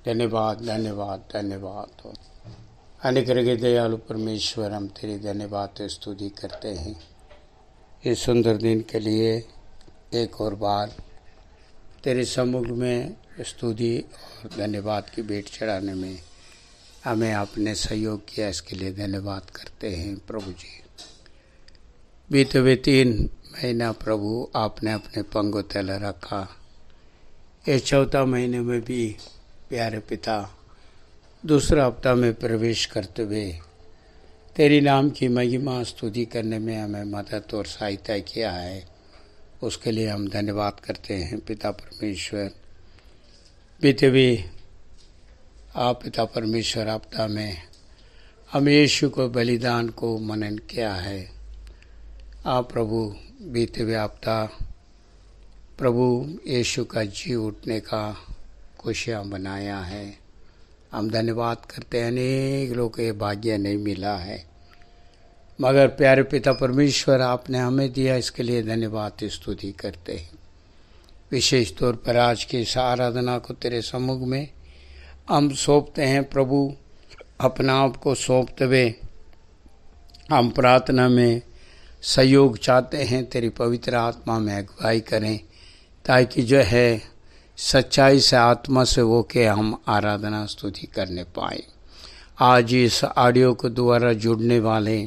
धन्यवाद धन्यवाद धन्यवाद। अनुग्रह के दयालु परमेश्वर, हम तेरी धन्यवाद स्तुति करते हैं इस सुंदर दिन के लिए। एक और बार तेरे सम्मुख में स्तुति और धन्यवाद की भेंट चढ़ाने में हमें आपने सहयोग किया, इसके लिए धन्यवाद करते हैं प्रभु जी। बीते हुए 3 महीना प्रभु आपने अपने पंगों तले रखा। इस चौथा महीने में भी प्यारे पिता दूसरा हफ्ता में प्रवेश करते हुए तेरी नाम की महिमा स्तुति करने में हमें मदद और सहायता किया है, उसके लिए हम धन्यवाद करते हैं पिता परमेश्वर। बीते हुए आप पिता परमेश्वर हफ्ता में हम यीशु को बलिदान को मनन किया है। आप प्रभु बीते हुए हफ्ता प्रभु यीशु का जी उठने का खुशियाँ बनाया है। हम धन्यवाद करते हैं, अनेक लोगों को ये भाग्य नहीं मिला है, मगर प्यारे पिता परमेश्वर आपने हमें दिया, इसके लिए धन्यवाद स्तुति करते हैं। विशेष तौर पर आज की इस आराधना को तेरे सम्मुख में हम सौंपते हैं प्रभु। अपना आप को सौंपते हुए हम प्रार्थना में सहयोग चाहते हैं, तेरी पवित्र आत्मा में अगुवाई करें, ताकि जो है सच्चाई से आत्मा से वो के हम आराधना स्तुति करने पाए। आज इस ऑडियो को द्वारा जुड़ने वाले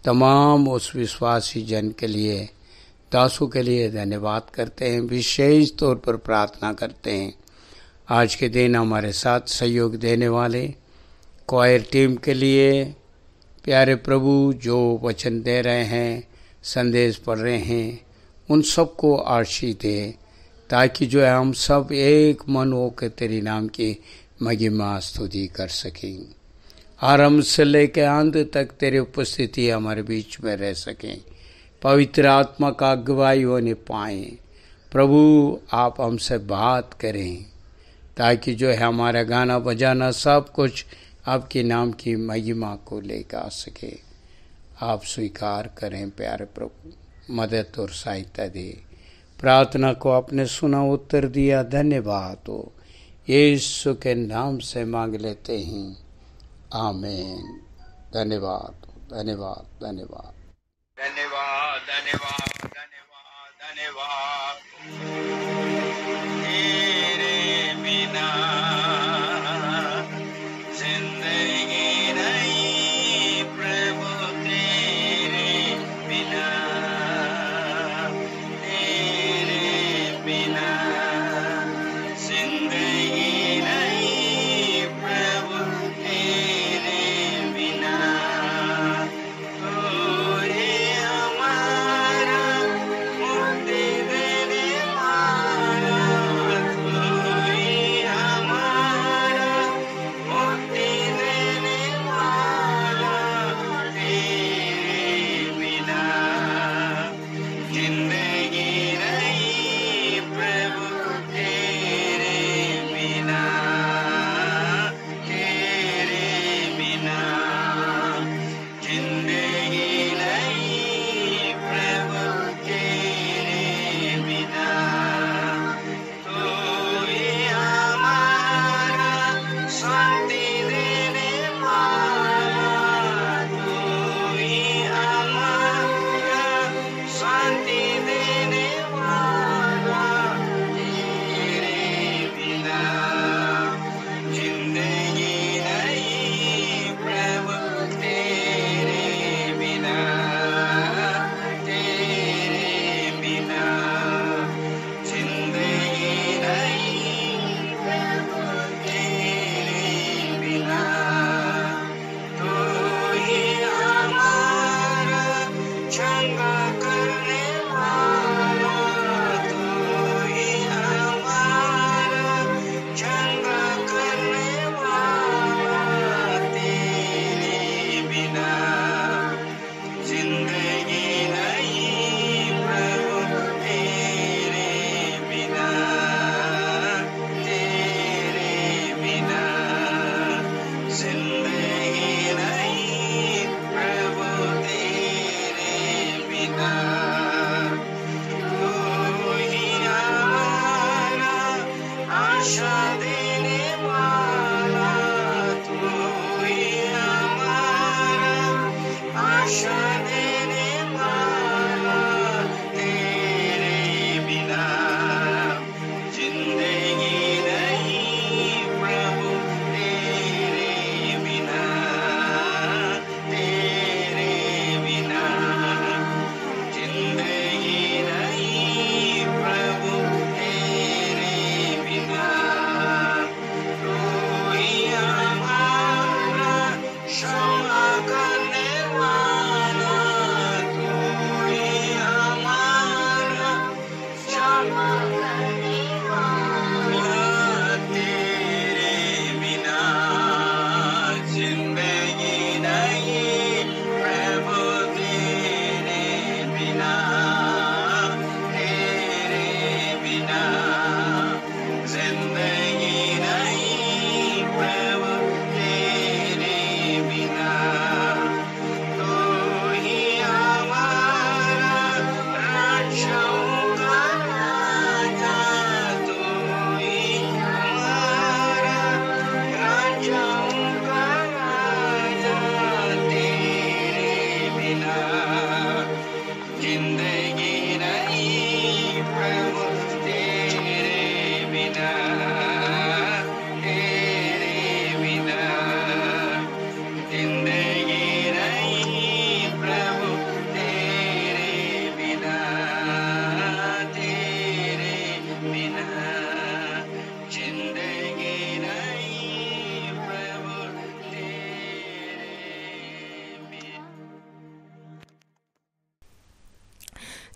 तमाम उस विश्वासी जन के लिए, दासों के लिए धन्यवाद करते हैं। विशेष तौर पर प्रार्थना करते हैं आज के दिन हमारे साथ सहयोग देने वाले क्वायर टीम के लिए। प्यारे प्रभु जो वचन दे रहे हैं, संदेश पढ़ रहे हैं, उन सबको आशीष दे, ताकि जो है हम सब एक मन होकर तेरी नाम की महिमा स्तुति कर सकें। आरंभ से लेकर अंत तक तेरी उपस्थिति हमारे बीच में रह सकें, पवित्र आत्मा का अगुवाई होने पाए। प्रभु आप हमसे बात करें, ताकि जो है हमारा गाना बजाना सब कुछ आपके नाम की महिमा को लेकर आ सके। आप स्वीकार करें प्यारे प्रभु, मदद और सहायता दे। प्रार्थना को आपने सुना, उत्तर दिया, धन्यवाद हो। यीशु के नाम से मांग लेते हैं, आमीन। धन्यवाद धन्यवाद धन्यवाद धन्यवाद धन्यवाद धन्यवाद धन्यवाद। तेरे बिना जिंदगी नहीं प्रभु, तेरे बिना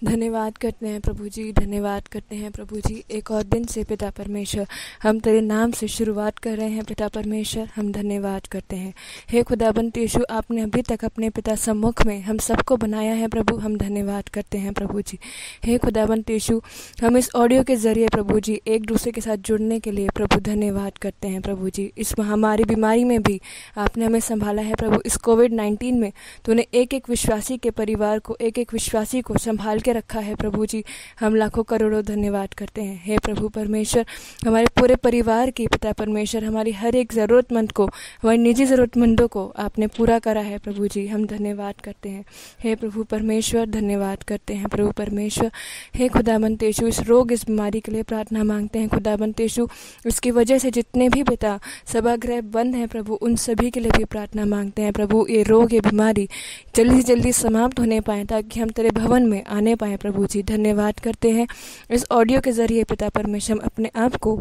धन्यवाद करते हैं प्रभु जी, धन्यवाद करते हैं प्रभु जी। एक और दिन से पिता परमेश्वर हम तेरे नाम से शुरुआत कर रहे हैं पिता परमेश्वर, हम धन्यवाद करते हैं। हे खुदाबंद यीशु, आपने अभी तक अपने पिता सम्मुख में हम सबको बनाया है प्रभु, हम धन्यवाद करते हैं प्रभु जी। हे खुदाबंद यीशु, हम इस ऑडियो के ज़रिए प्रभु जी एक दूसरे के साथ जुड़ने के लिए प्रभु धन्यवाद करते हैं प्रभु जी। इस महामारी बीमारी में भी आपने हमें संभाला है प्रभु। इस कोविड-19 में तूने एक एक विश्वासी के परिवार को, एक एक विश्वासी को संभाल के रखा है प्रभु जी। हम लाखों करोड़ों धन्यवाद करते हैं। हे प्रभु परमेश्वर, हमारे पूरे परिवार की पिता परमेश्वर, हमारी हर एक ज़रूरतमंद को, हमारी निजी ज़रूरतमंदों को आपने पूरा करा है प्रभु जी, हम धन्यवाद करते हैं। हे प्रभु परमेश्वर, धन्यवाद करते हैं प्रभु परमेश्वर। हे खुदाबंद यीशु, इस रोग, इस बीमारी के लिए प्रार्थना मांगते हैं खुदाबंद यीशु। उसकी वजह से जितने भी पिता सभागृह बंद हैं प्रभु, उन सभी के लिए भी प्रार्थना मांगते हैं प्रभु। ये रोग, ये बीमारी जल्दी से जल्दी समाप्त होने पाए ताकि हम तेरे भवन में आने पाए प्रभु जी। धन्यवाद करते हैं। इस ऑडियो के ज़रिए पिता परमेश्वर हम अपने आप को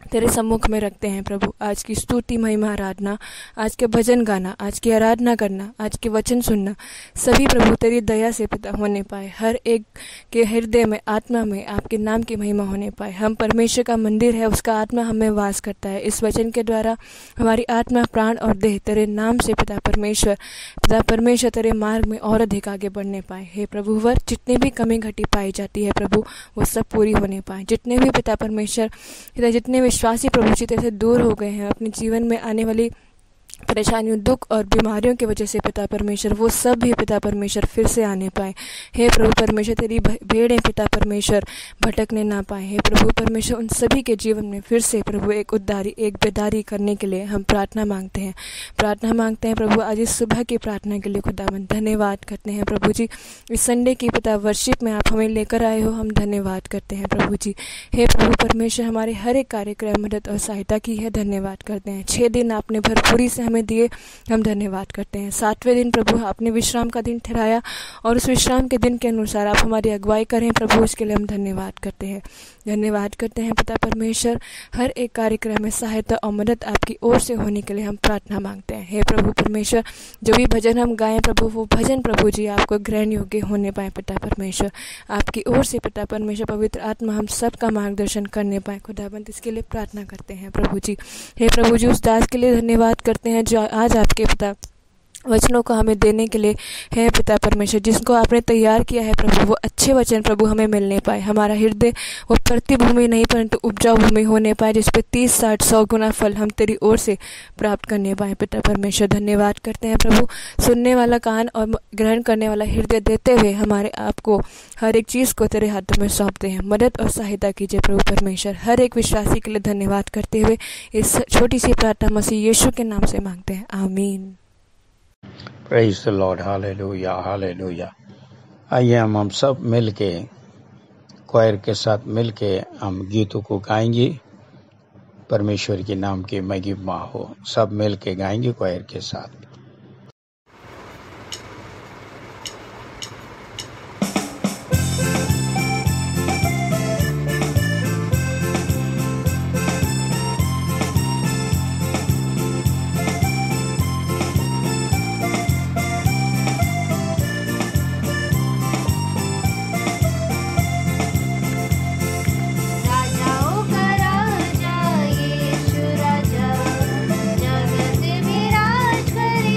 तेरे सम्मुख में रखते हैं प्रभु। आज की स्तुति, महिमा, आराधना, आज के भजन गाना, आज की आराधना करना, आज के वचन सुनना, सभी प्रभु तेरी दया से पिता होने पाए। हर एक के हृदय में, आत्मा में आपके नाम की महिमा होने पाए। हम परमेश्वर का मंदिर है, उसका आत्मा हमें वास करता है। इस वचन के द्वारा हमारी आत्मा, प्राण और देह तेरे नाम से पिता परमेश्वर तेरे मार्ग में और अधिक आगे बढ़ने पाए। हे प्रभुवर, जितने भी कमी घटी पाई जाती है प्रभु, वो सब पूरी होने पाए। जितने भी पिता परमेश्वर, जितने विश्वासी प्रभु जी तेरे से दूर हो गए हैं, अपने जीवन में आने वाली परेशानियों, दुख और बीमारियों की वजह से पिता परमेश्वर, वो सब भी पिता परमेश्वर फिर से आने पाए। हे प्रभु परमेश्वर, तेरी भेड़ें पिता परमेश्वर भटकने ना पाए। हे प्रभु परमेश्वर, उन सभी के जीवन में फिर से प्रभु एक उद्धारी, एक बेदारी करने के लिए हम प्रार्थना मांगते हैं प्रभु। आज इस सुबह की प्रार्थना के लिए खुदावंद धन्यवाद करते हैं प्रभु जी। इस संडे की पिता वर्शिप में आप हमें लेकर आए हो, हम धन्यवाद करते हैं प्रभु जी। हे प्रभु परमेश्वर, हमारे हर एक कार्यक्रम मदद और सहायता की है, धन्यवाद करते हैं। 6 दिन आपने भरपूरी से हमें दिए, हम धन्यवाद करते हैं। 7वें दिन प्रभु आपने विश्राम का दिन ठहराया और उस विश्राम के दिन के अनुसार आप हमारी अगुवाई करें प्रभु, इसके लिए हम धन्यवाद करते हैं पिता परमेश्वर। हर एक कार्यक्रम में सहायता और मदद आपकी ओर से होने के लिए हम प्रार्थना मांगते हैं। हे प्रभु परमेश्वर, जो भी भजन हम गाएं प्रभु, वो भजन प्रभु जी आपको ग्रहण योग्य होने पाए पिता परमेश्वर। आपकी ओर से पिता परमेश्वर पवित्र आत्मा हम सबका मार्गदर्शन करने पाए खुदाबंद, इसके लिए प्रार्थना करते हैं प्रभु जी। हे प्रभु जी, उस दास के लिए धन्यवाद करते हैं जो आज आपके पिता वचनों को हमें देने के लिए है पिता परमेश्वर, जिसको आपने तैयार किया है प्रभु, वो अच्छे वचन प्रभु हमें मिलने पाए। हमारा हृदय वो प्रतिभूमि नहीं परंतु उपजाऊ भूमि होने पाए, जिस पे 30, 60, 100 गुना फल हम तेरी ओर से प्राप्त करने पाए पिता परमेश्वर। धन्यवाद करते हैं प्रभु, सुनने वाला कान और ग्रहण करने वाला हृदय देते हुए हमारे आपको हर एक चीज़ को तेरे हाथों में सौंपते हैं। मदद और सहायता कीजिए प्रभु परमेश्वर। हर एक विश्वासी के लिए धन्यवाद करते हुए इस छोटी सी प्रार्थना मसीह यीशु के नाम से मांगते हैं, आमीन। Praise the Lord, hallelujah hallelujah. आइए हम सब मिल के, क्वायर के साथ मिल के हम गीतों को गाएंगे। परमेश्वर के नाम की महिमा हो। सब मिल के गाएंगे क्वायर के साथ। जगत विराज करे।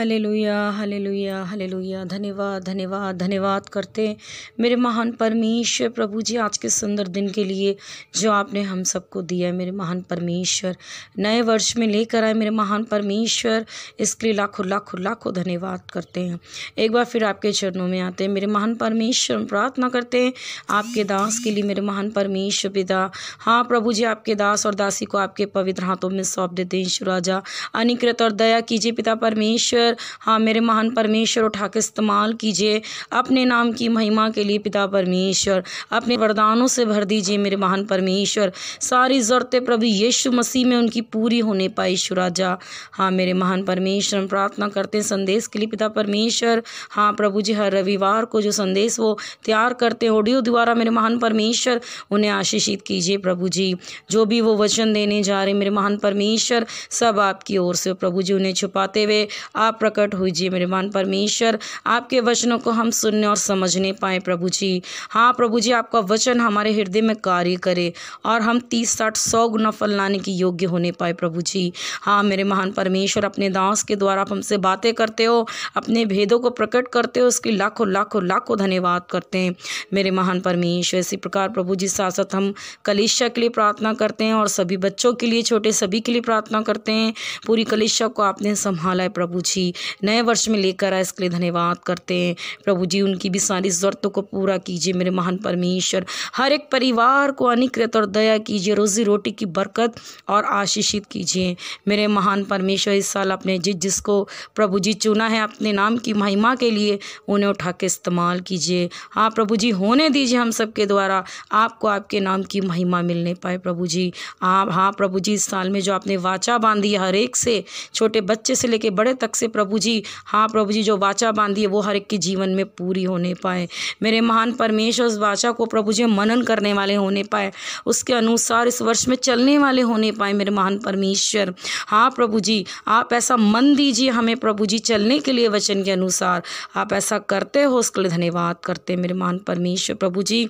Hallelujah hallelujah hallelujah. धन्यवाद धन्यवाद धन्यवाद करते हैं मेरे महान परमेश्वर प्रभु जी, आज के सुंदर दिन के लिए जो आपने हम सबको दिया है मेरे महान परमेश्वर। नए वर्ष में लेकर आए मेरे महान परमेश्वर, इसके लिए लाखों लाखों लाखों धन्यवाद करते हैं। एक बार फिर आपके चरणों में आते हैं मेरे महान परमेश्वर, हम प्रार्थना करते हैं आपके दास के लिए मेरे महान परमेश्वर पिता। हाँ प्रभु जी, आपके दास और दासी को आपके पवित्र हाथों में सौंप देते हैं। ईश्वर राजा अनिकृत और दया कीजिए पिता परमेश्वर। हाँ मेरे महान परमेश्वर, उठा के इस्तेमाल कीजिए अपने नाम की महिमा के लिए पिता परमेश्वर। अपने वरदानों से भर दीजिए मेरे महान परमेश्वर। सारी ज़रूरतें प्रभु यीशु मसीह में उनकी पूरी होने पाए ईश्वर राजा। हाँ मेरे महान परमेश्वर, हम प्रार्थना करते हैं संदेश के लिए पिता परमेश्वर। हाँ प्रभु जी, हर रविवार को जो संदेश वो तैयार करते हैं ऑडियो द्वारा मेरे महान परमेश्वर, उन्हें आशीषित कीजिए प्रभु जी। जो भी वो वचन देने जा रहे मेरे महान परमेश्वर, सब आपकी ओर से प्रभु जी, उन्हें छुपाते हुए आप प्रकट होइए मेरे महान परमेश्वर। आपके वचनों को हम सुनने और समझने पाए प्रभु जी। हाँ प्रभु जी, आपका वचन हमारे हृदय में कार्य करे और हम 30, 60, 100 गुना फल लाने की योग्य होने पाए प्रभु जी। हाँ मेरे महान परमेश्वर, अपने दास के द्वारा आप हमसे बातें करते हो, अपने भेदों को प्रकट करते हो, उसके लाखों लाखों लाखों धन्यवाद करते हैं मेरे महान परमेश्वर। इसी प्रकार प्रभु जी साथ साथ हम कलीसिया के लिए प्रार्थना करते हैं और सभी बच्चों के लिए, छोटे सभी के लिए प्रार्थना करते हैं। पूरी कलीसिया को आपने संभाला है प्रभु जी, नए वर्ष में लेकर आए, इसके लिए धन्यवाद करते हैं प्रभु जी। उनकी भी सारी ज़रूरतों को पूरा कीजिए मेरे महान परमेश्वर। हर एक परिवार को अनुग्रह और दया कीजिए, रोजी रोटी की बरकत और आशीषित कीजिए मेरे महान परमेश्वर। इस साल अपने जिसको प्रभु जी चुना है अपने नाम की महिमा के लिए, उन्हें उठा के इस्तेमाल कीजिए। हाँ प्रभु जी, होने दीजिए हम सबके द्वारा आपको आपके नाम की महिमा मिलने पाए प्रभु जी। आप हाँ प्रभु जी, इस साल में जो आपने वाचा बांधी है हर एक से, छोटे बच्चे से लेके बड़े तक से प्रभु जी, हाँ प्रभु जी, जो वाचा बांधी है वो हर एक के जीवन में पूरी होने पाए मेरे महान परमेश्वर। उस वाचा को प्रभु जी मनन करने वाले होने पाए, उसके अनुसार इस वर्ष में चलने वाले होने पाए मेरे महान परमेश्वर। हाँ प्रभु जी, आप ऐसा मन दीजिए हमें प्रभु जी, चलने के लिए वचन के अनुसार आप ऐसा करते हो, उसके लिए धन्यवाद करते मेरे महान परमेश्वर प्रभु जी।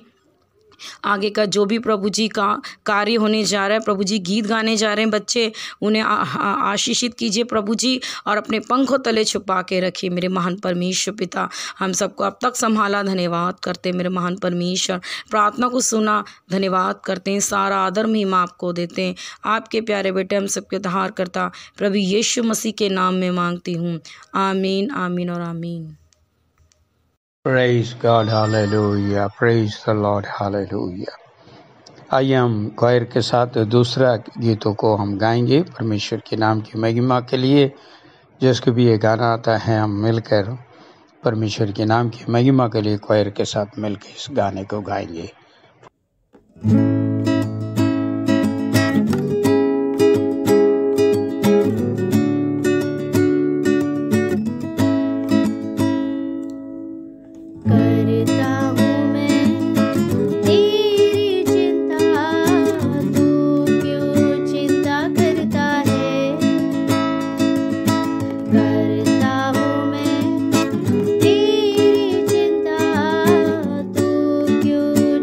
आगे का जो भी प्रभु जी का कार्य होने जा रहा है प्रभु जी, गीत गाने जा रहे हैं बच्चे, उन्हें आशीषित कीजिए प्रभु जी और अपने पंखों तले छुपा के रखिए मेरे महान परमेश्वर पिता। हम सबको अब तक संभाला, धन्यवाद करते हैं मेरे महान परमेश्वर। प्रार्थना को सुना, धन्यवाद करते हैं। सारा आदर महिमा आपको देते हैं। आपके प्यारे बेटे हम सबके उद्धार करता प्रभु यीशु मसीह के नाम में मांगती हूँ, आमीन आमीन और आमीन। Praise God, hallelujah, praise the Lord, hallelujah। आइए हम क्वायर के साथ दूसरा गीतों को हम गाएंगे परमेश्वर के नाम की महिमा के लिए। जिसको भी ये गाना आता है, हम मिलकर परमेश्वर के नाम की महिमा के लिए क्वायर के साथ मिलकर इस गाने को गाएंगे।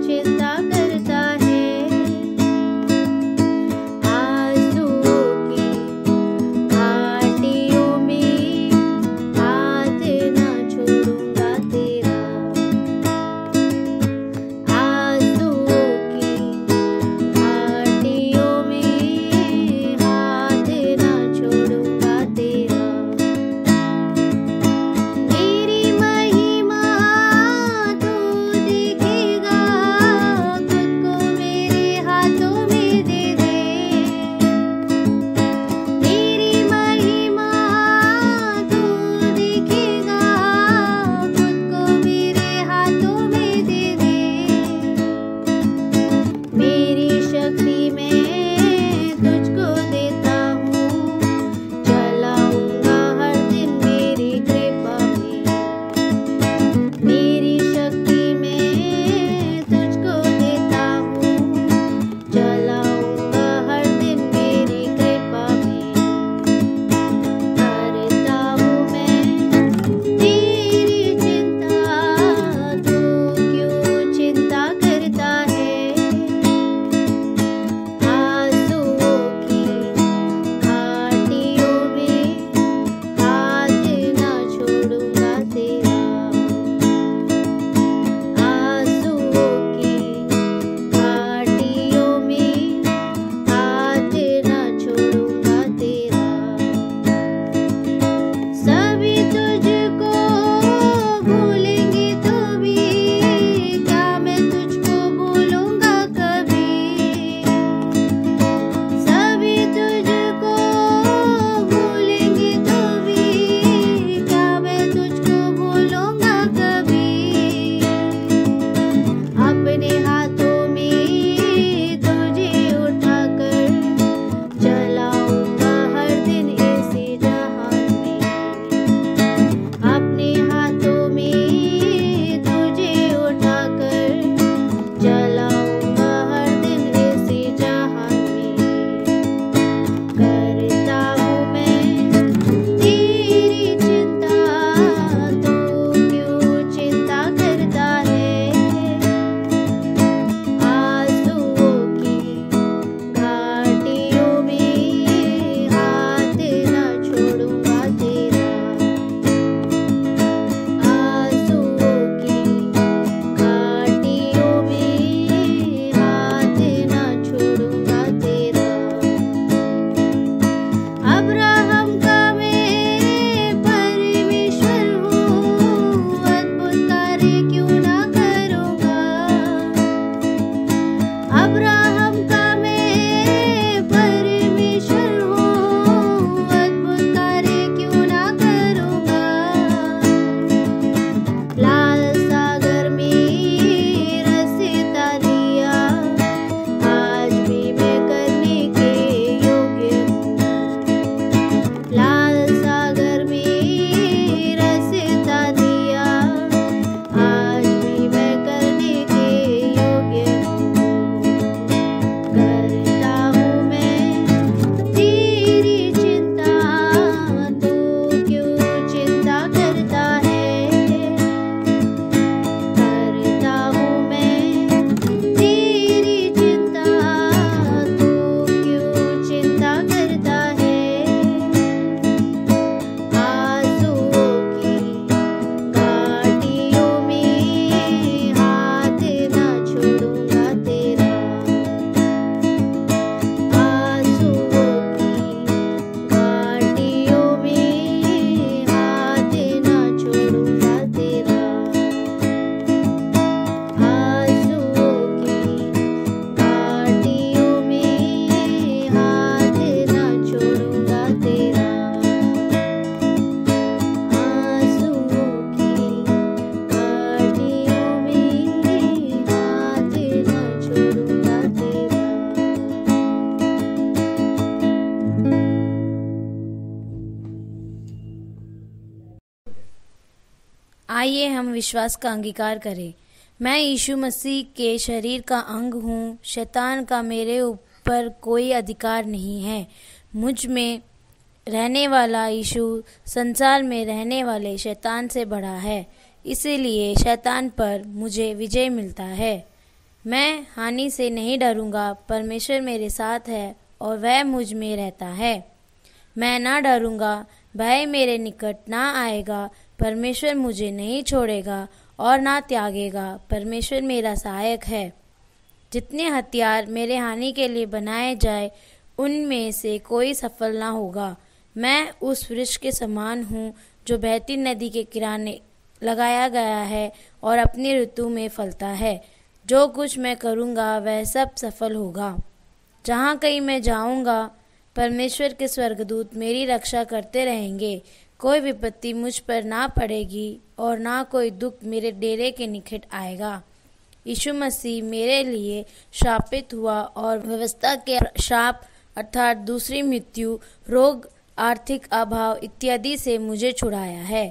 चिंता आइए हम विश्वास का अंगीकार करें। मैं यीशु मसीह के शरीर का अंग हूँ। शैतान का मेरे ऊपर कोई अधिकार नहीं है। मुझ में रहने वाला यीशु संसार में रहने वाले शैतान से बड़ा है, इसीलिए शैतान पर मुझे विजय मिलता है। मैं हानि से नहीं डरूंगा, परमेश्वर मेरे साथ है और वह मुझ में रहता है। मैं ना डरूंगा, भय मेरे निकट ना आएगा। परमेश्वर मुझे नहीं छोड़ेगा और ना त्यागेगा। परमेश्वर मेरा सहायक है। जितने हथियार मेरे हानि के लिए बनाए जाए, उनमें से कोई सफल ना होगा। मैं उस वृक्ष के समान हूँ जो बहती नदी के किनारे लगाया गया है और अपनी ऋतु में फलता है। जो कुछ मैं करूँगा वह सब सफल होगा। जहाँ कहीं मैं जाऊँगा, परमेश्वर के स्वर्गदूत मेरी रक्षा करते रहेंगे। कोई विपत्ति मुझ पर ना पड़ेगी और ना कोई दुख मेरे डेरे के निकट आएगा। यीशु मसीह मेरे लिए शापित हुआ और व्यवस्था के शाप अर्थात दूसरी मृत्यु, रोग, आर्थिक अभाव इत्यादि से मुझे छुड़ाया है।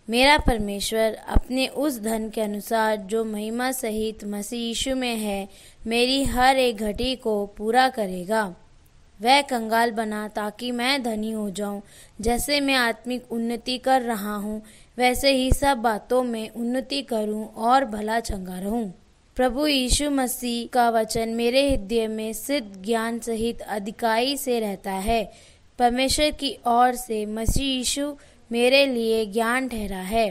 मेरा परमेश्वर अपने उस धन के अनुसार जो महिमा सहित मसीह यीशु में है, मेरी हर एक घटी को पूरा करेगा। वह कंगाल बना ताकि मैं धनी हो जाऊं। जैसे मैं आत्मिक उन्नति कर रहा हूं, वैसे ही सब बातों में उन्नति करूं और भला चंगा रहूं। प्रभु यीशु मसीह का वचन मेरे हृदय में सिद्ध ज्ञान सहित अधिकाई से रहता है। परमेश्वर की ओर से मसीह यीशु मेरे लिए ज्ञान ठहरा है।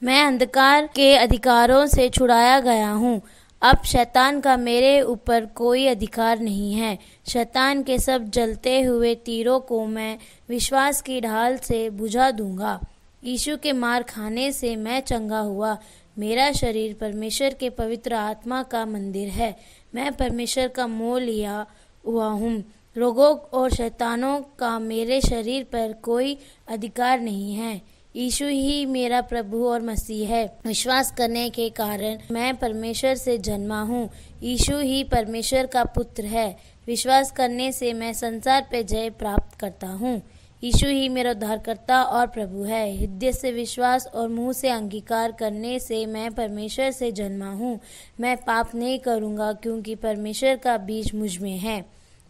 मैं अंधकार के अधिकारों से छुड़ाया गया हूँ। अब शैतान का मेरे ऊपर कोई अधिकार नहीं है। शैतान के सब जलते हुए तीरों को मैं विश्वास की ढाल से बुझा दूंगा। यीशु के मार खाने से मैं चंगा हुआ। मेरा शरीर परमेश्वर के पवित्र आत्मा का मंदिर है। मैं परमेश्वर का मोल लिया हुआ हूँ। रोगों और शैतानों का मेरे शरीर पर कोई अधिकार नहीं है। यीशु ही मेरा प्रभु और मसीह है। विश्वास करने के कारण मैं परमेश्वर से जन्मा हूँ। यीशु ही परमेश्वर का पुत्र है। विश्वास करने से मैं संसार पे जय प्राप्त करता हूँ। यीशु ही मेरा उद्धारकर्ता और प्रभु है। हृदय से विश्वास और मुंह से अंगीकार करने से मैं परमेश्वर से जन्मा हूँ। मैं पाप नहीं करूँगा क्योंकि परमेश्वर का बीज मुझ में है।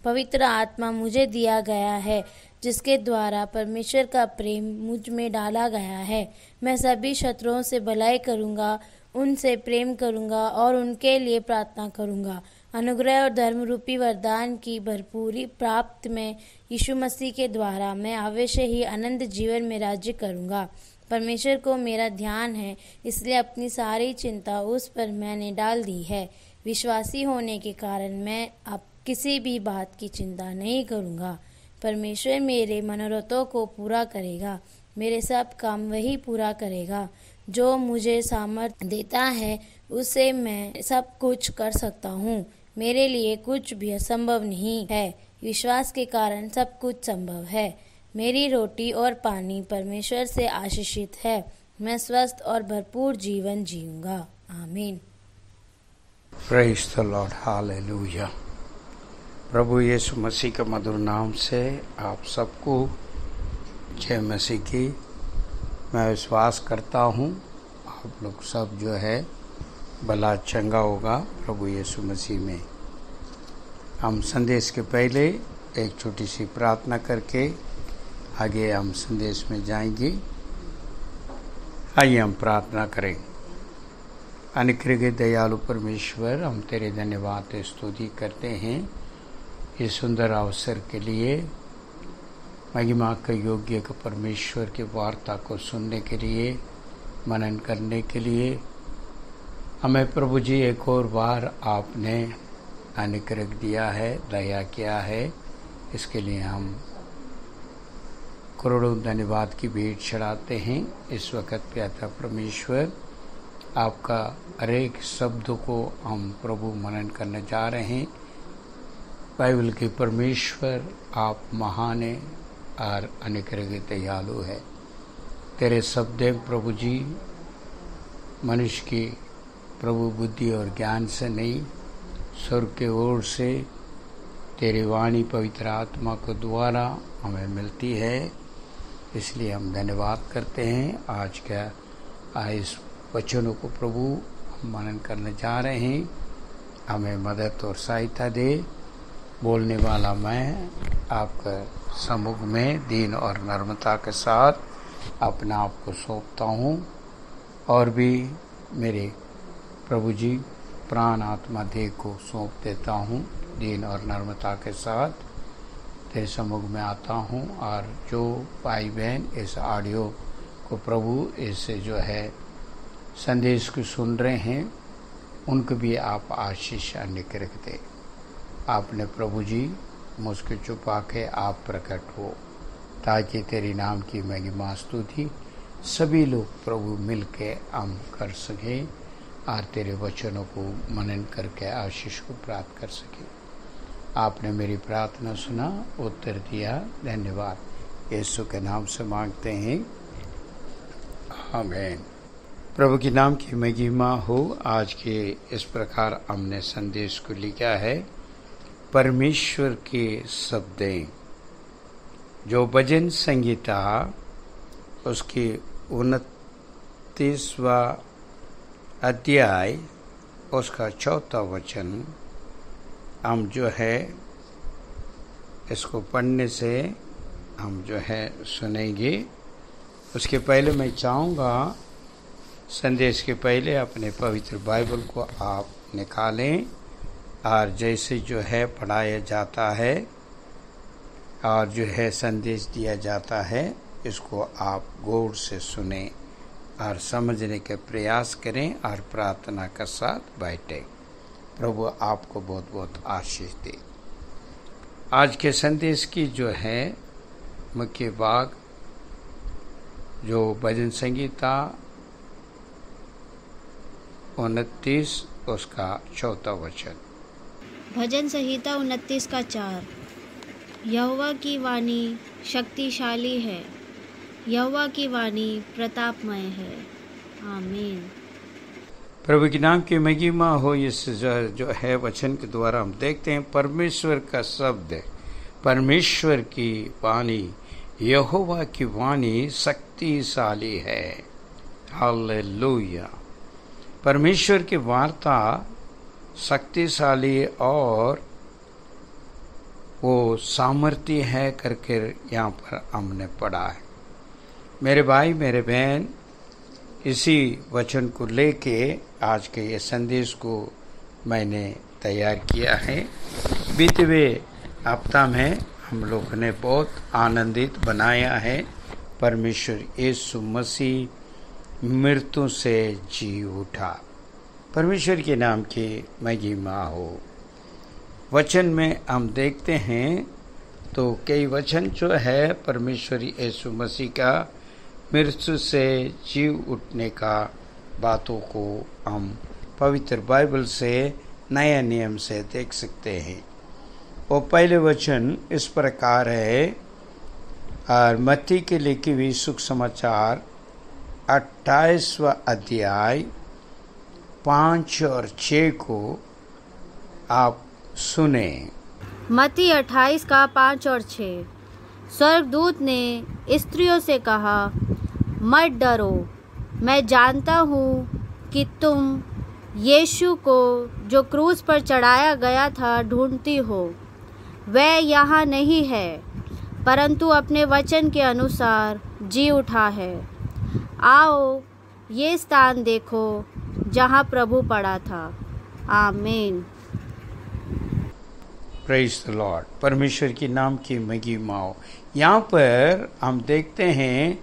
पवित्र आत्मा मुझे दिया गया है, जिसके द्वारा परमेश्वर का प्रेम मुझ में डाला गया है। मैं सभी शत्रुओं से भलाई करूँगा, उनसे प्रेम करूँगा और उनके लिए प्रार्थना करूँगा। अनुग्रह और धर्म रूपी वरदान की भरपूरी प्राप्त में यीशु मसीह के द्वारा मैं अवश्य ही अनंत जीवन में राज्य करूँगा। परमेश्वर को मेरा ध्यान है, इसलिए अपनी सारी चिंता उस पर मैंने डाल दी है। विश्वासी होने के कारण मैं अब किसी भी बात की चिंता नहीं करूँगा। परमेश्वर मेरे मनोरथों को पूरा करेगा। मेरे सब काम वही पूरा करेगा। जो मुझे सामर्थ्य देता है, उससे मैं सब कुछ कर सकता हूँ। मेरे लिए कुछ भी असंभव नहीं है। विश्वास के कारण सब कुछ संभव है। मेरी रोटी और पानी परमेश्वर से आशीषित है। मैं स्वस्थ और भरपूर जीवन जीऊंगा। आमीन। Praise the Lord, hallelujah. प्रभु यीशु मसीह के मधुर नाम से आप सबको जय मसीह की। मैं विश्वास करता हूँ आप लोग सब जो है भला चंगा होगा प्रभु यीशु मसीह में। हम संदेश के पहले एक छोटी सी प्रार्थना करके आगे हम संदेश में जाएंगे। आइए हम प्रार्थना करें। अनुग्रह दयालु परमेश्वर, हम तेरे धन्यवाद स्तुति करते हैं इस सुंदर अवसर के लिए। महिमा के योग्य का परमेश्वर की वार्ता को सुनने के लिए, मनन करने के लिए हमें प्रभु जी एक और बार आपने अनुग्रह दिया है, दया किया है। इसके लिए हम करोड़ों धन्यवाद की भेंट चढ़ाते हैं। इस वक्त प्यारा परमेश्वर, आपका हर एक शब्द को हम प्रभु मनन करने जा रहे हैं। बाइबल के परमेश्वर आप महान है और अनुग्रह दयालु है। तेरे शब्द प्रभु जी मनुष्य की प्रभु बुद्धि और ज्ञान से नहीं, स्वर्ग के ओर से तेरी वाणी पवित्र आत्मा के द्वारा हमें मिलती है। इसलिए हम धन्यवाद करते हैं। आज का इस वचनों को प्रभु हम मनन करने जा रहे हैं। हमें मदद और सहायता दे। बोलने वाला मैं आपका सम्मुख में दीन और नम्रता के साथ अपने आप को सौंपता हूँ, और भी मेरे प्रभु जी प्राण आत्मा देह को सौंप देता हूँ। दीन और नम्रता के साथ तेरे सम्मुख में आता हूँ। और जो भाई बहन इस ऑडियो को प्रभु इससे जो है संदेश को सुन रहे हैं, उनको भी आप आशीष अन्य रख दे। आपने प्रभु जी मुझको छुपा के आप प्रकट हो, ताकि तेरी नाम की महिमा स्तुति सभी लोग प्रभु मिल के हम कर सके और तेरे वचनों को मनन करके आशीष को प्राप्त कर सके। आपने मेरी प्रार्थना सुना, उत्तर दिया, धन्यवाद। यीशु के नाम से मांगते हैं, आमीन। प्रभु के नाम की महिमा हो। आज के इस प्रकार हमने संदेश को लिखा है, परमेश्वर के शब्दें, जो भजन संगीता उसकी 29वां अध्याय उसका 4था वचन हम जो है इसको पढ़ने से हम जो है सुनेंगे। उसके पहले मैं चाहूँगा, संदेश के पहले अपने पवित्र बाइबल को आप निकालें और जैसे जो है पढ़ाया जाता है और जो है संदेश दिया जाता है, इसको आप गौर से सुने और समझने के प्रयास करें और प्रार्थना के साथ बैठें। प्रभु आपको बहुत बहुत आशीष दे। आज के संदेश की जो है मुख्य भाग, जो भजन संगीता 29 उसका 4था वचन। भजन संहिता 29 का 4। यहोवा की वाणी शक्तिशाली है, यहोवा की वाणी प्रतापमय है। आमीन। प्रभु के नाम की महिमा हो। इस जो है वचन के द्वारा हम देखते हैं परमेश्वर का शब्द, परमेश्वर की वाणी, यहोवा की वाणी शक्तिशाली है। हालेलुया। परमेश्वर की वार्ता शक्तिशाली और वो सामर्थ्य है करके यहाँ पर हमने पढ़ा है। मेरे भाई मेरे बहन, इसी वचन को लेके आज के ये संदेश को मैंने तैयार किया है। बीते हुए हफ्ता में हम लोग ने बहुत आनंदित बनाया है। परमेश्वर यीशु मसीह मृत्यु से जी उठा। परमेश्वर के नाम की महिमा हो। वचन में हम देखते हैं तो कई वचन जो है परमेश्वर यीशु मसीह का मृत्यु से जी उठने का बातों को हम पवित्र बाइबल से नया नियम से देख सकते हैं। वो पहले वचन इस प्रकार है, और मत्ती के लिखी हुई सुख समाचार 28वां अध्याय 5 और 6 को आप सुने। मत्ती 28 का 5 और 6। स्वर्गदूत ने स्त्रियों से कहा, मत डरो, मैं जानता हूँ कि तुम यीशु को जो क्रूस पर चढ़ाया गया था ढूंढती हो। वह यहाँ नहीं है, परंतु अपने वचन के अनुसार जी उठा है। आओ ये स्थान देखो जहाँ प्रभु पड़ा था। आमीन। Praise the Lord. परमेश्वर की नाम की महिमा हो। यहाँ पर हम देखते हैं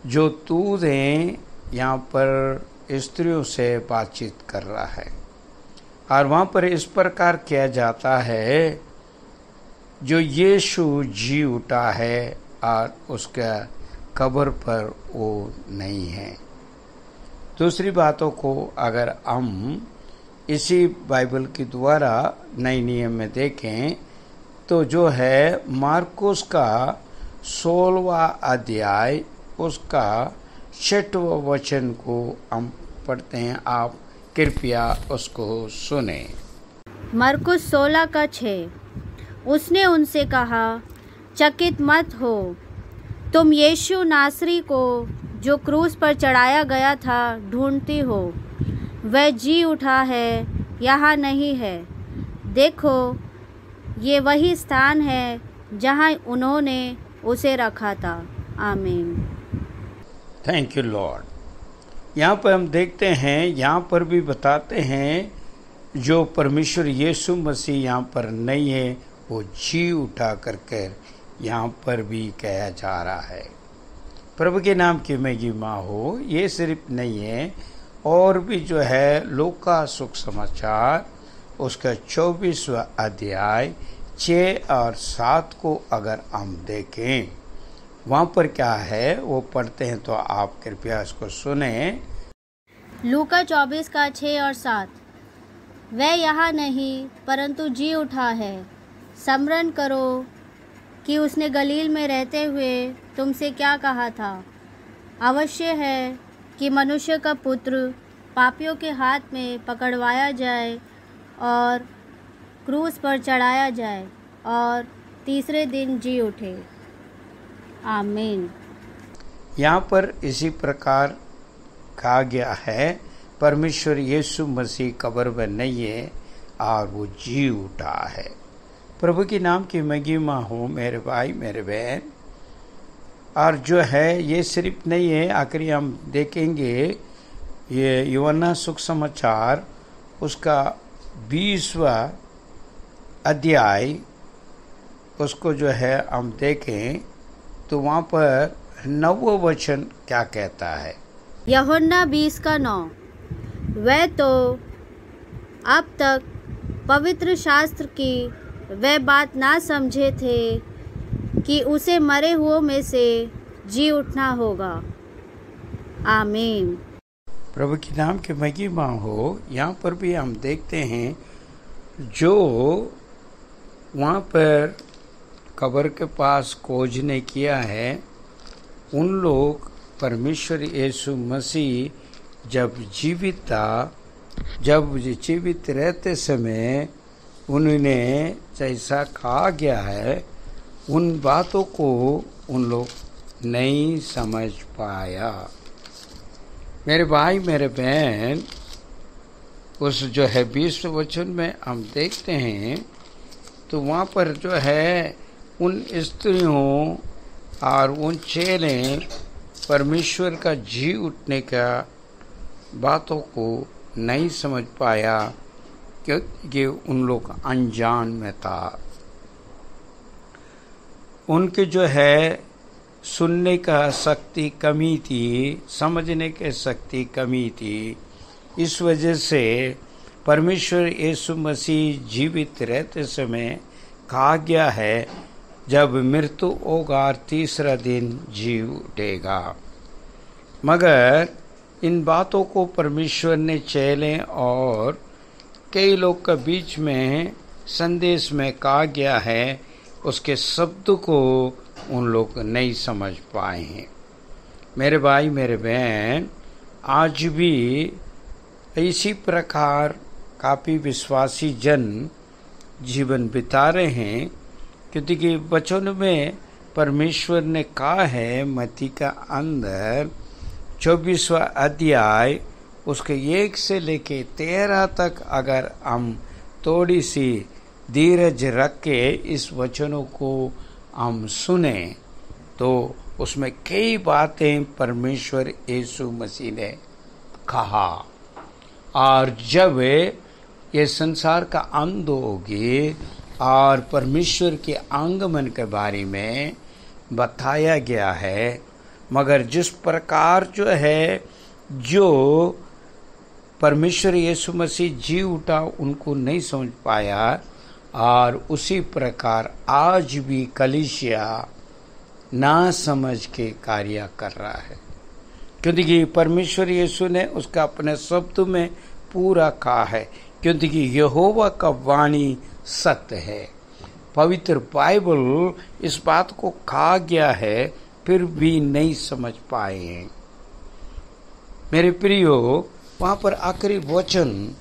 जो दूत हैं यहाँ पर स्त्रियों से बातचीत कर रहा है, और वहाँ पर इस प्रकार किया जाता है, जो यीशु जी उठा है और उसका कब्र पर वो नहीं है। दूसरी बातों को अगर हम इसी बाइबल के द्वारा नए नियम में देखें तो जो है मार्कुस का 16वां अध्याय उसका 6वां वचन को हम पढ़ते हैं। आप कृपया उसको सुने। मरकुस 16 का 6। उसने उनसे कहा, चकित मत हो, तुम यीशु नासरी को जो क्रूस पर चढ़ाया गया था ढूंढती हो। वह जी उठा है, यहाँ नहीं है। देखो, ये वही स्थान है जहाँ उन्होंने उसे रखा था। आमीन। Thank you Lord. यहाँ पर हम देखते हैं, यहाँ पर भी बताते हैं जो परमेश्वर यीशु मसीह यहाँ पर नहीं है, वो जी उठा करके यहाँ पर भी कहा जा रहा है। प्रभु के नाम की महिमा हो। ये सिर्फ नहीं है, और भी जो है लूका सुख समाचार उसका 24वां अध्याय 6 और 7 को अगर हम देखें, वहाँ पर क्या है वो पढ़ते हैं, तो आप कृपया इसको सुने। लूका 24 का 6 और 7। वह यहाँ नहीं परंतु जी उठा है। स्मरण करो कि उसने गलील में रहते हुए तुमसे क्या कहा था। अवश्य है कि मनुष्य का पुत्र पापियों के हाथ में पकड़वाया जाए और क्रूस पर चढ़ाया जाए और तीसरे दिन जी उठे। आमीन। यहाँ पर इसी प्रकार कहा गया है, परमेश्वर यीशु मसीह कब्र में नहीं है और वो जी उठा है। प्रभु के नाम की महिमा हो मेरे भाई मेरे बहन। और जो है ये सिर्फ नहीं है, आखिरी हम देखेंगे ये यूहन्ना सुख समाचार उसका 20वां अध्याय, उसको जो है हम देखें तो वहाँ पर 9वां वचन क्या कहता है। यूहन्ना 20 का 9। वह तो अब तक पवित्र शास्त्र की वह बात ना समझे थे कि उसे मरे हुओं में से जी उठना होगा। आमीन। प्रभु के नाम की महिमा हो। यहाँ पर भी हम देखते हैं जो वहाँ पर कब्र के पास खोज ने किया है, उन लोग परमेश्वर यीशु मसीह जब जीवित था, जब जीवित रहते समय उन्होंने जैसा कहा गया है, उन बातों को उन लोग नहीं समझ पाया। मेरे भाई मेरे बहन, उस जो है 20 वचन में हम देखते हैं तो वहाँ पर जो है उन स्त्रियों और उन चेले परमेश्वर का जी उठने का बातों को नहीं समझ पाया, क्योंकि उन लोग अनजान में था। उनके जो है सुनने का शक्ति कमी थी, समझने की शक्ति कमी थी। इस वजह से परमेश्वर यीशु मसीह जीवित रहते समय कहा गया है, जब मृत्यु होगा तीसरा दिन जी उठेगा। मगर इन बातों को परमेश्वर ने चेले और कई लोग के बीच में संदेश में कहा गया है, उसके शब्द को उन लोग नहीं समझ पाए हैं। मेरे भाई मेरे बहन, आज भी इसी प्रकार काफ़ी विश्वासी जन जीवन बिता रहे हैं, क्योंकि वचन में परमेश्वर ने कहा है मत्ती का अंदर 24वां अध्याय उसके 1 से लेके 13 तक अगर हम थोड़ी सी धीरज रख के इस वचनों को हम सुने तो उसमें कई बातें परमेश्वर यीशु मसीह ने कहा। और जब ये संसार का अंत होगी और परमेश्वर के आगमन के बारे में बताया गया है, मगर जिस प्रकार जो है जो परमेश्वर यीशु मसीह जी उठा उनको नहीं समझ पाया, और उसी प्रकार आज भी कलीसिया ना समझ के कार्य कर रहा है, क्योंकि परमेश्वर यीशु ने उसका अपने शब्द में पूरा कहा है, क्योंकि यहोवा का वाणी सत्य है। पवित्र बाइबल इस बात को कहा गया है, फिर भी नहीं समझ पाए हैं। मेरे प्रियो, वहाँ पर आखिरी वचन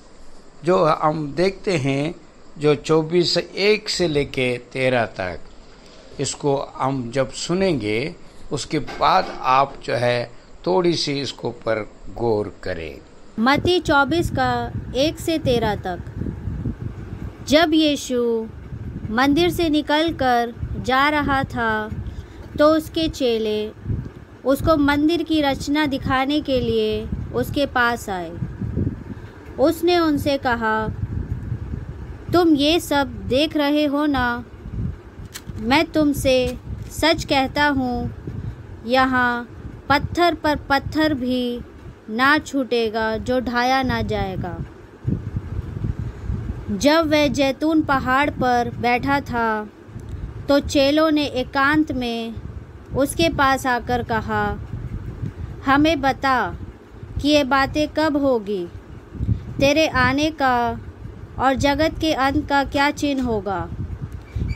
जो हम देखते हैं, जो 24:1 से लेके 13 तक, इसको हम जब सुनेंगे उसके बाद आप जो है थोड़ी सी इसको पर गौर करें। मत्ती 24 का 1 से 13 तक। जब यीशु मंदिर से निकलकर जा रहा था तो उसके चेले उसको मंदिर की रचना दिखाने के लिए उसके पास आए। उसने उनसे कहा, तुम ये सब देख रहे हो ना? मैं तुमसे सच कहता हूँ, यहाँ पत्थर पर पत्थर भी ना छूटेगा जो ढाया ना जाएगा। जब वह जैतून पहाड़ पर बैठा था तो चेलों ने एकांत में उसके पास आकर कहा, हमें बता कि ये बातें कब होगी, तेरे आने का और जगत के अंत का क्या चिन्ह होगा?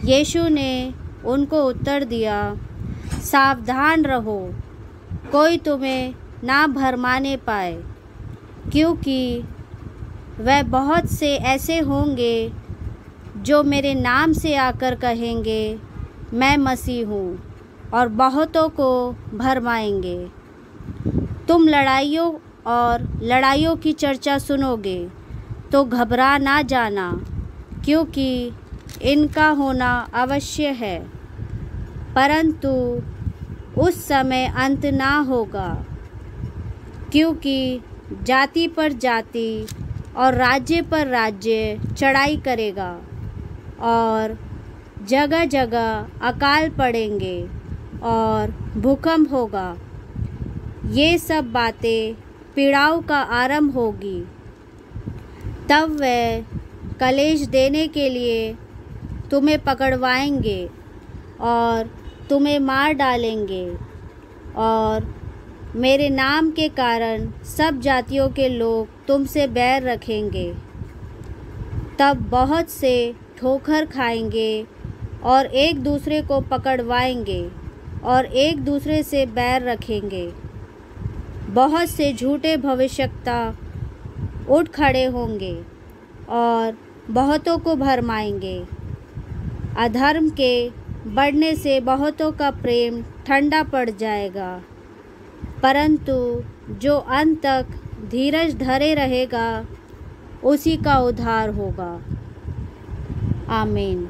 यीशु ने उनको उत्तर दिया, सावधान रहो, कोई तुम्हें ना भरमाने पाए, क्योंकि वह बहुत से ऐसे होंगे जो मेरे नाम से आकर कहेंगे, मैं मसीह हूँ, और बहुतों को भरमाएंगे। तुम लड़ाइयों और लड़ाइयों की चर्चा सुनोगे तो घबरा ना जाना, क्योंकि इनका होना अवश्य है, परंतु उस समय अंत ना होगा। क्योंकि जाति पर जाति और राज्य पर राज्य चढ़ाई करेगा और जगह जगह अकाल पड़ेंगे और भूकंप होगा। ये सब बातें पीड़ाओं का आरंभ होगी। तब वह कलेश देने के लिए तुम्हें पकड़वाएंगे और तुम्हें मार डालेंगे, और मेरे नाम के कारण सब जातियों के लोग तुमसे बैर रखेंगे। तब बहुत से ठोकर खाएंगे और एक दूसरे को पकड़वाएंगे और एक दूसरे से बैर रखेंगे। बहुत से झूठे भविष्यवक्ता उठ खड़े होंगे और बहुतों को भरमाएंगे। अधर्म के बढ़ने से बहुतों का प्रेम ठंडा पड़ जाएगा, परंतु जो अंत तक धीरज धरे रहेगा उसी का उद्धार होगा। आमीन।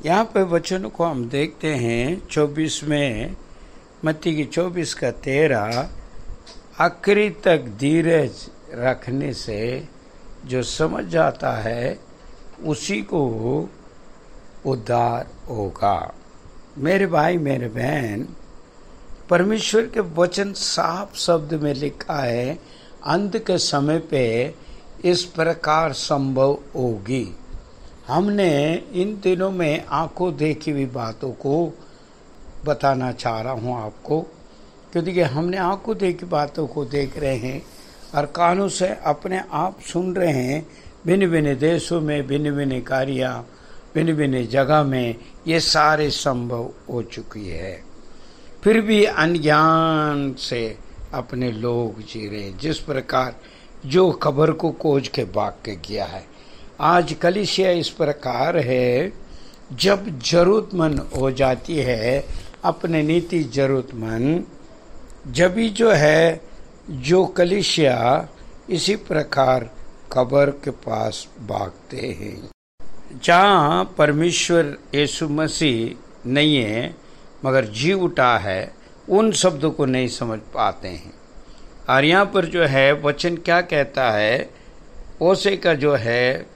यहाँ पे वचन को हम देखते हैं 24 में, मत्ती की 24 का 13, आखिरी तक धीरज रखने से जो समझ जाता है उसी को उद्धार होगा। मेरे भाई मेरे बहन, परमेश्वर के वचन साफ शब्द में लिखा है, अंत के समय पे इस प्रकार संभव होगी। हमने इन दिनों में आंखों देखी हुई बातों को बताना चाह रहा हूँ आपको, क्योंकि हमने आंखों देखी बातों को देख रहे हैं और कानों से अपने आप सुन रहे हैं। भिन्न भिन्न देशों में भिन्न भिन्न कार्य, भिन्न भिन्न जगह में ये सारे संभव हो चुकी है। फिर भी अनजान से अपने लोग जी रहे, जिस प्रकार जो खबर को खोज के भाग के किया है। आज कलीसिया इस प्रकार है, जब जरूरतमंद हो जाती है, अपने नीति जरूरतमंद, जब भी जो है जो कलीसिया इसी प्रकार खबर के पास भागते हैं। जहाँ परमेश्वर यीशु मसीह नहीं है मगर जी उठा है, उन शब्दों को नहीं समझ पाते हैं। और यहाँ पर जो है वचन क्या कहता है, ओसे का जो है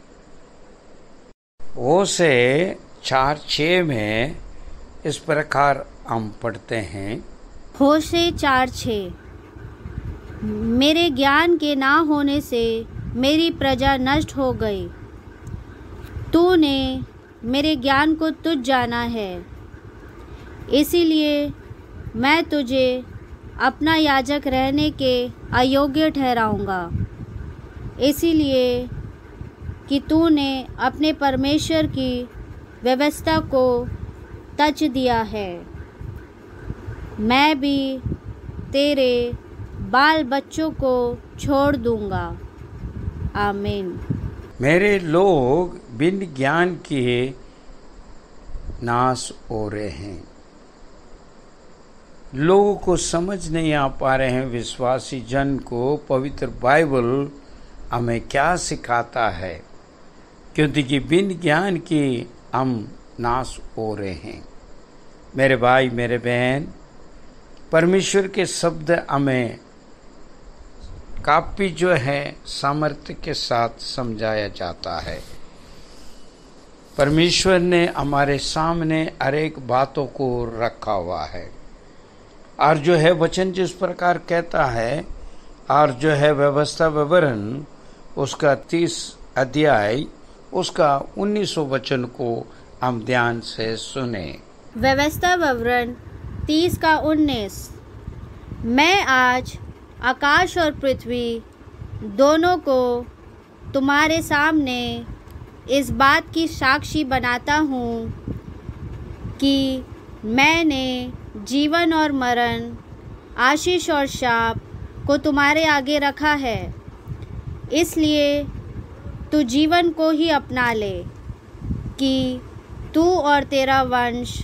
ओसे 4:6 में इस प्रकार हम पढ़ते हैं। होशे 4:6, मेरे ज्ञान के ना होने से मेरी प्रजा नष्ट हो गई। तूने मेरे ज्ञान को तुझ जाना है, इसीलिए मैं तुझे अपना याजक रहने के अयोग्य ठहराऊंगा, इसीलिए कि तूने अपने परमेश्वर की व्यवस्था को तज दिया है। मैं भी तेरे बाल बच्चों को छोड़ दूंगा। आमीन। मेरे लोग बिन ज्ञान के नाश हो रहे हैं। लोगों को समझ नहीं आ पा रहे हैं, विश्वासी जन को पवित्र बाइबल हमें क्या सिखाता है, क्योंकि बिन ज्ञान की हम नाश हो रहे हैं। मेरे भाई मेरे बहन, परमेश्वर के शब्द हमें काफी जो है सामर्थ्य के साथ समझाया जाता है। परमेश्वर ने हमारे सामने हर एक बातों को रखा हुआ है, और जो है वचन जिस प्रकार कहता है, और जो है व्यवस्था विवरण उसका 30 अध्याय उसका 19 वचन को हम ध्यान से सुने। व्यवस्था विवरण 30 का 19। मैं आज आकाश और पृथ्वी दोनों को तुम्हारे सामने इस बात की साक्षी बनाता हूँ कि मैंने जीवन और मरण, आशीष और शाप को तुम्हारे आगे रखा है। इसलिए तू जीवन को ही अपना ले कि तू और तेरा वंश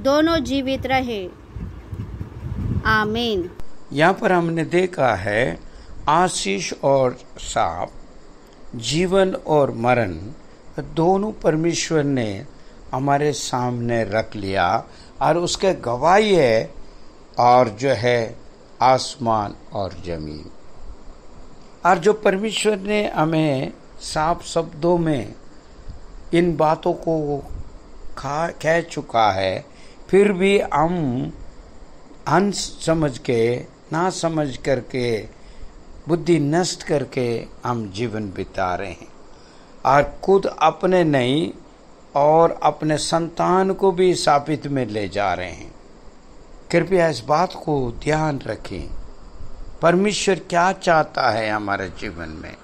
दोनों जीवित रहे। आमीन। यहाँ पर हमने देखा है आशीष और शाप, जीवन और मरण दोनों परमेश्वर ने हमारे सामने रख लिया, और उसके गवाही है, और जो है आसमान और जमीन। और जो परमेश्वर ने हमें साफ शब्दों में इन बातों को कह चुका है, फिर भी हम अंश समझ के, ना समझ करके, बुद्धि नष्ट करके हम जीवन बिता रहे हैं, और खुद अपने नहीं और अपने संतान को भी साबित में ले जा रहे हैं। कृपया इस बात को ध्यान रखें, परमेश्वर क्या चाहता है हमारे जीवन में।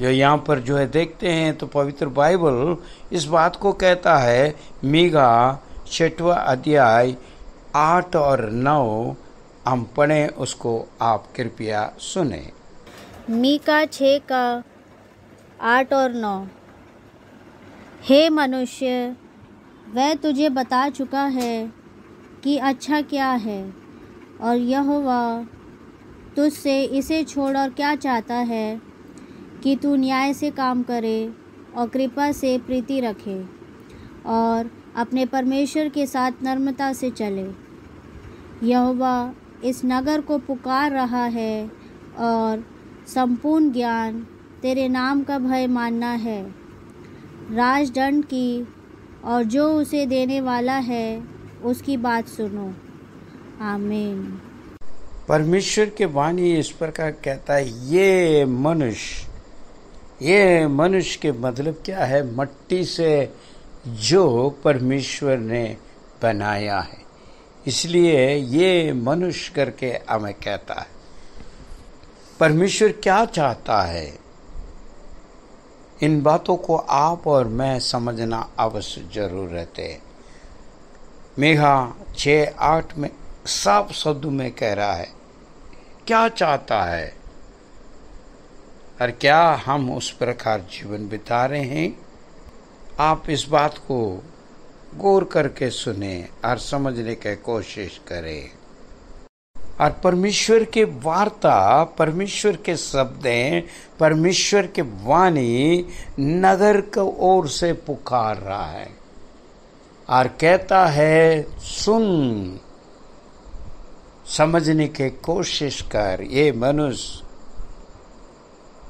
जो यहाँ पर जो है देखते हैं तो पवित्र बाइबल इस बात को कहता है, मीका 6वां अध्याय 8 और 9 हम पढ़ें, उसको आप कृपया सुने। मीका 6 का 8 और 9। हे मनुष्य, वह तुझे बता चुका है कि अच्छा क्या है, और यहोवा तुझसे इसे छोड़ और क्या चाहता है कि तू न्याय से काम करे और कृपा से प्रीति रखे और अपने परमेश्वर के साथ नम्रता से चले। यहोवा इस नगर को पुकार रहा है, और संपूर्ण ज्ञान तेरे नाम का भय मानना है। राजदंड की और जो उसे देने वाला है उसकी बात सुनो। आमीन। परमेश्वर के वाणी इस प्रकार कहता है, ये मनुष्य के मतलब क्या है? मट्टी से जो परमेश्वर ने बनाया है, इसलिए ये मनुष्य करके हमें कहता है। परमेश्वर क्या चाहता है, इन बातों को आप और मैं समझना अवश्य जरूरत है। मीका 6:8 में साफ शब्दों में कह रहा है क्या चाहता है, और क्या हम उस प्रकार जीवन बिता रहे हैं। आप इस बात को गौर करके सुने और समझने की कोशिश करें, और परमेश्वर के वार्ता, परमेश्वर के शब्दें, परमेश्वर के वाणी नगर की ओर से पुकार रहा है और कहता है, सुन, समझने की कोशिश कर। ये मनुष्य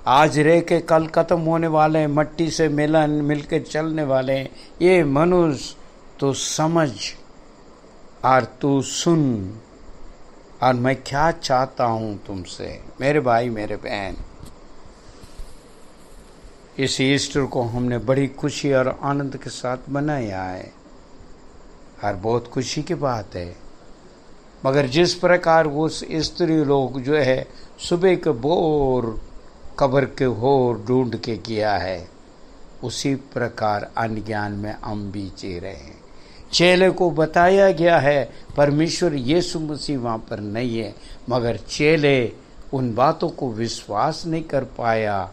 आज रह के कल खत्म होने वाले, मट्टी से मिलकर चलने वाले, ये मनुष्य तो समझ और तू सुन, और मैं क्या चाहता हूं तुमसे। मेरे भाई मेरे बहन, इस ईस्टर को हमने बड़ी खुशी और आनंद के साथ मनाया है, और बहुत खुशी की बात है। मगर जिस प्रकार वो स्त्री लोग जो है सुबह के भोर कब्र के होर ढूंढ के किया है, उसी प्रकार अनज्ञान में हम भी जी रहे हैं। चेले को बताया गया है परमेश्वर यीशु मसीह वहाँ पर नहीं है, मगर चेले उन बातों को विश्वास नहीं कर पाया,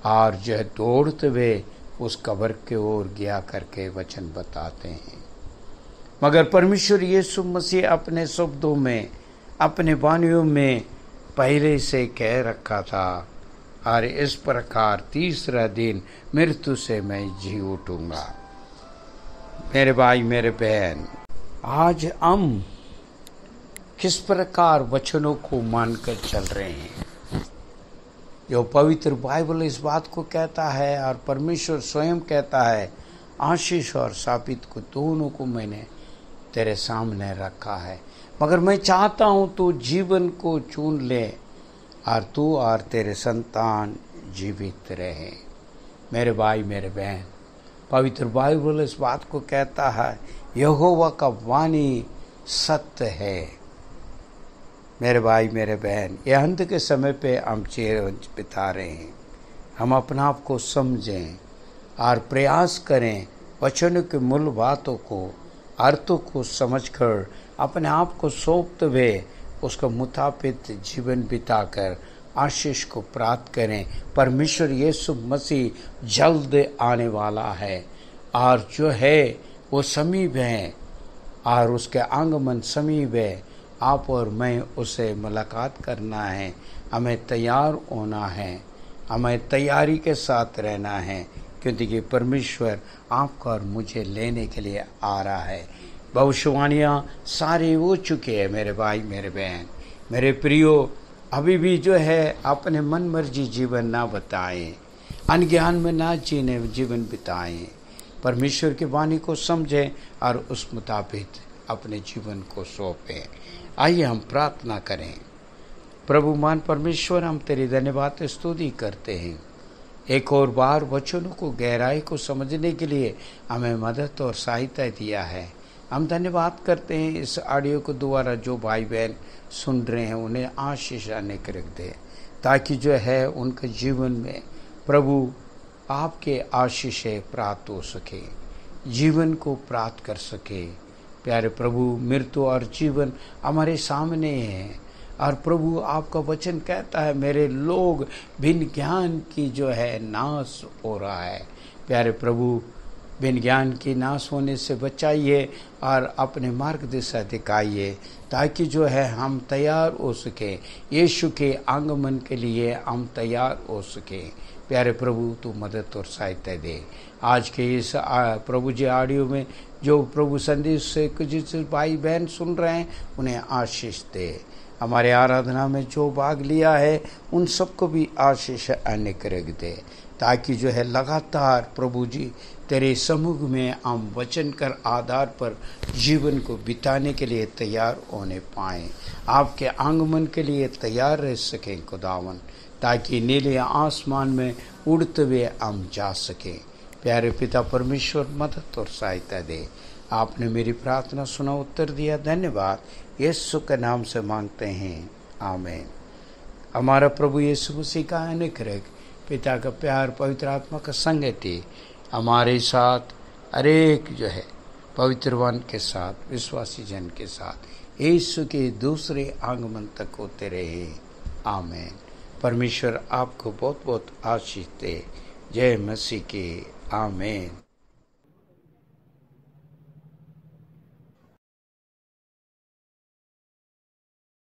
और जो है दौड़ते हुए उस कब्र के ओर गया करके वचन बताते हैं। मगर परमेश्वर यीशु मसीह अपने शब्दों में, अपने वाणियों में पहले से कह रखा था, और इस प्रकार तीसरा दिन मृत्यु से मैं जी उठूंगा। मेरे भाई, मेरे बहन, आज हम किस प्रकार वचनों को मानकर चल रहे हैं? जो पवित्र बाइबल इस बात को कहता है और परमेश्वर स्वयं कहता है, आशीष और शापित को दोनों को मैंने तेरे सामने रखा है, मगर मैं चाहता हूं तू जीवन को चुन ले और तू और तेरे संतान जीवित रहे। मेरे भाई, मेरे बहन, पवित्र बाइबल इस बात को कहता है, यहोवा का वाणी सत्य है। मेरे भाई, मेरे बहन, ये अंत के समय पे हम जीवन बिता रहे हैं। हम अपना आप को समझें और प्रयास करें वचनों के मूल बातों को, अर्थों को समझकर अपने आप को सौंपते हुए उसके मुताबिक जीवन बिताकर आशीष को प्राप्त करें। परमेश्वर यीशु मसीह जल्द आने वाला है और जो है वो समीप है और उसके आगमन समीप है। आप और मैं उसे मुलाकात करना है, हमें तैयार होना है, हमें तैयारी के साथ रहना है, क्योंकि परमेश्वर आपका और मुझे लेने के लिए आ रहा है। भविष्यवाणियाँ सारी हो चुके हैं। मेरे भाई, मेरे बहन, मेरे प्रियो, अभी भी जो है अपने मन मर्जी जीवन ना बताएं, अनज्ञान में ना जीवन बिताएं। परमेश्वर की वाणी को समझें और उस मुताबिक अपने जीवन को सौंपें। आइए हम प्रार्थना करें। प्रभु मान परमेश्वर, हम तेरी धन्यवाद स्तुति करते हैं। एक और बार वचनों को गहराई को समझने के लिए हमें मदद और सहायता दिया है। हम धन्यवाद करते हैं इस ऑडियो को द्वारा जो भाई बहन सुन रहे हैं, उन्हें आशीष आने कर रख दे, ताकि जो है उनके जीवन में प्रभु आपके आशीष प्राप्त हो सके, जीवन को प्राप्त कर सके। प्यारे प्रभु, मृत्यु और जीवन हमारे सामने है और प्रभु आपका वचन कहता है, मेरे लोग बिन ज्ञान की जो है नाश हो रहा है। प्यारे प्रभु, बिन ज्ञान की नाश होने से बचाइए और अपने मार्ग दिशा दिखाइए, ताकि जो है हम तैयार हो सके, यीशु के आगमन के लिए हम तैयार हो सके। प्यारे प्रभु, तू मदद और सहायता दे। आज के इस प्रभु जी ऑडियो में जो प्रभु संदेश से कुछ भाई बहन सुन रहे हैं, उन्हें आशीष दे। हमारे आराधना में जो भाग लिया है उन सबको भी आशीष अनेक रख दे, ताकि जो है लगातार प्रभु जी तेरे सम्मुख में हम वचन कर आधार पर जीवन को बिताने के लिए तैयार होने पाएँ, आपके आगमन के लिए तैयार रह सकें खुदावन, ताकि नीले आसमान में उड़ते हुए हम जा सकें। प्यारे पिता परमेश्वर, मदद और सहायता दे। आपने मेरी प्रार्थना सुना, उत्तर दिया, धन्यवाद। यीशु के नाम से मांगते हैं, आमीन। हमारा प्रभु यीशु मसीह का अनुग्रह, पिता का प्यार, पवित्र आत्मा का संगति हमारे साथ हरेक जो है पवित्रवान के साथ, विश्वासी जन के साथ यीशु के दूसरे आगमन तक होते रहे, आमीन। परमेश्वर आपको बहुत बहुत आशीष दे। जय मसीह की, आमीन।